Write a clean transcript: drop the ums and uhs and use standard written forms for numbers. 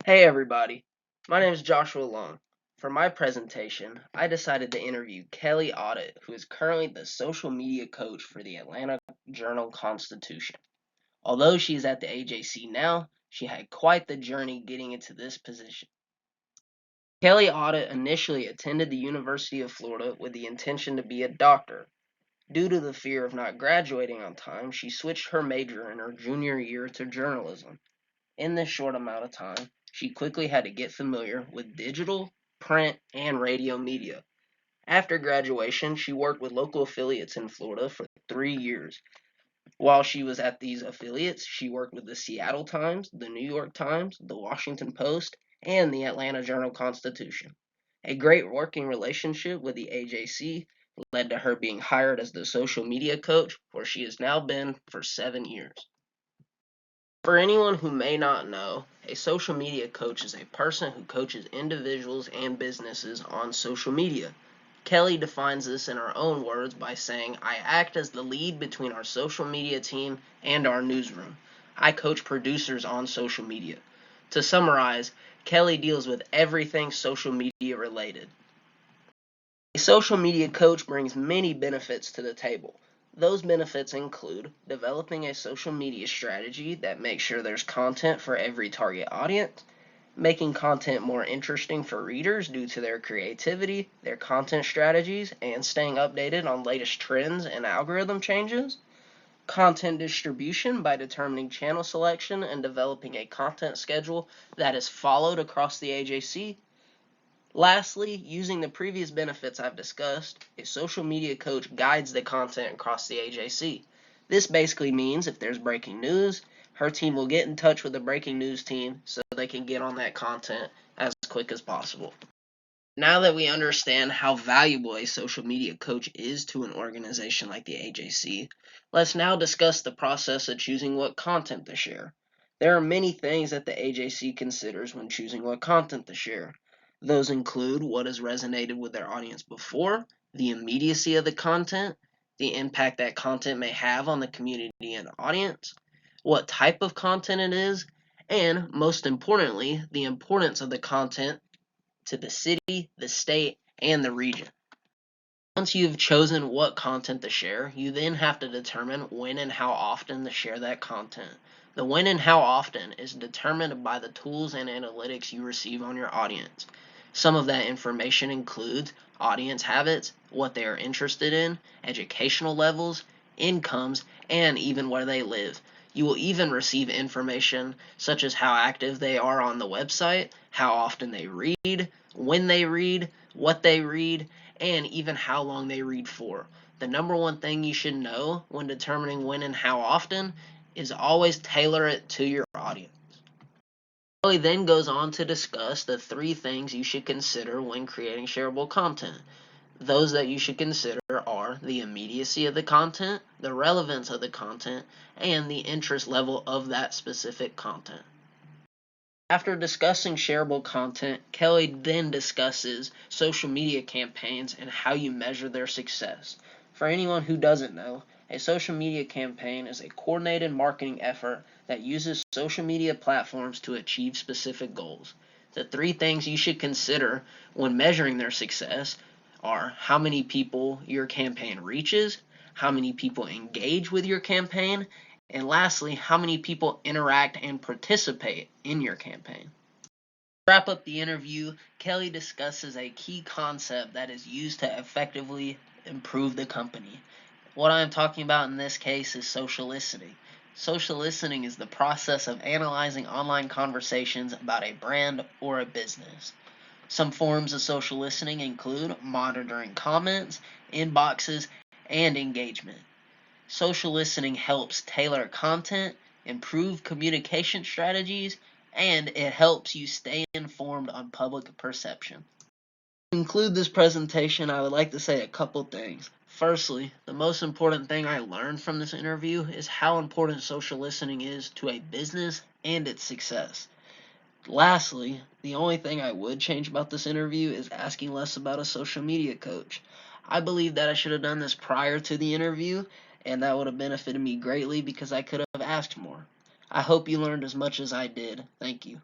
Hey everybody, my name is Joshua Long. For my presentation, I decided to interview Kelly Audit, who is currently the social media coach for the Atlanta Journal-Constitution. Although she is at the AJC now, she had quite the journey getting into this position. Kelly Audit initially attended the University of Florida with the intention to be a doctor. Due to the fear of not graduating on time, she switched her major in her junior year to journalism. In this short amount of time, she quickly had to get familiar with digital, print, and radio media. After graduation, she worked with local affiliates in Florida for 3 years. While she was at these affiliates, she worked with the Seattle Times, the New York Times, the Washington Post, and the Atlanta Journal-Constitution. A great working relationship with the AJC led to her being hired as the social media coach, where she has now been for 7 years. For anyone who may not know, a social media coach is a person who coaches individuals and businesses on social media. Kelly defines this in her own words by saying, I act as the lead between our social media team and our newsroom. I coach producers on social media. To summarize, Kelly deals with everything social media related. A social media coach brings many benefits to the table. Those benefits include developing a social media strategy that makes sure there's content for every target audience, making content more interesting for readers due to their creativity, their content strategies, and staying updated on latest trends and algorithm changes, content distribution by determining channel selection and developing a content schedule that is followed across the AJC. Lastly, using the previous benefits I've discussed, a social media coach guides the content across the AJC. This basically means if there's breaking news, her team will get in touch with the breaking news team so they can get on that content as quick as possible. Now that we understand how valuable a social media coach is to an organization like the AJC, let's now discuss the process of choosing what content to share. There are many things that the AJC considers when choosing what content to share. Those include what has resonated with their audience before, the immediacy of the content, the impact that content may have on the community and audience, what type of content it is, and most importantly, the importance of the content to the city, the state, and the region. Once you've chosen what content to share, you then have to determine when and how often to share that content. The when and how often is determined by the tools and analytics you receive on your audience. Some of that information includes audience habits, what they are interested in, educational levels, incomes, and even where they live. You will even receive information such as how active they are on the website, how often they read, when they read, what they read, and even how long they read for. The number one thing you should know when determining when and how often is always tailor it to your audience. Kelly then goes on to discuss the 3 things you should consider when creating shareable content. Those that you should consider are the immediacy of the content, the relevance of the content, and the interest level of that specific content. After discussing shareable content, Kelly then discusses social media campaigns and how you measure their success. For anyone who doesn't know, a social media campaign is a coordinated marketing effort that uses social media platforms to achieve specific goals. The 3 things you should consider when measuring their success are how many people your campaign reaches, how many people engage with your campaign, and lastly, how many people interact and participate in your campaign. To wrap up the interview, Kelly discusses a key concept that is used to effectively improve the company. What I am talking about in this case is social listening. Social listening is the process of analyzing online conversations about a brand or a business. Some forms of social listening include monitoring comments, inboxes, and engagement. Social listening helps tailor content, improve communication strategies, and it helps you stay informed on public perception. To conclude this presentation, I would like to say a couple things. Firstly, the most important thing I learned from this interview is how important social listening is to a business and its success. Lastly, the only thing I would change about this interview is asking less about a social media coach. I believe that I should have done this prior to the interview, and that would have benefited me greatly because I could have asked more. I hope you learned as much as I did. Thank you.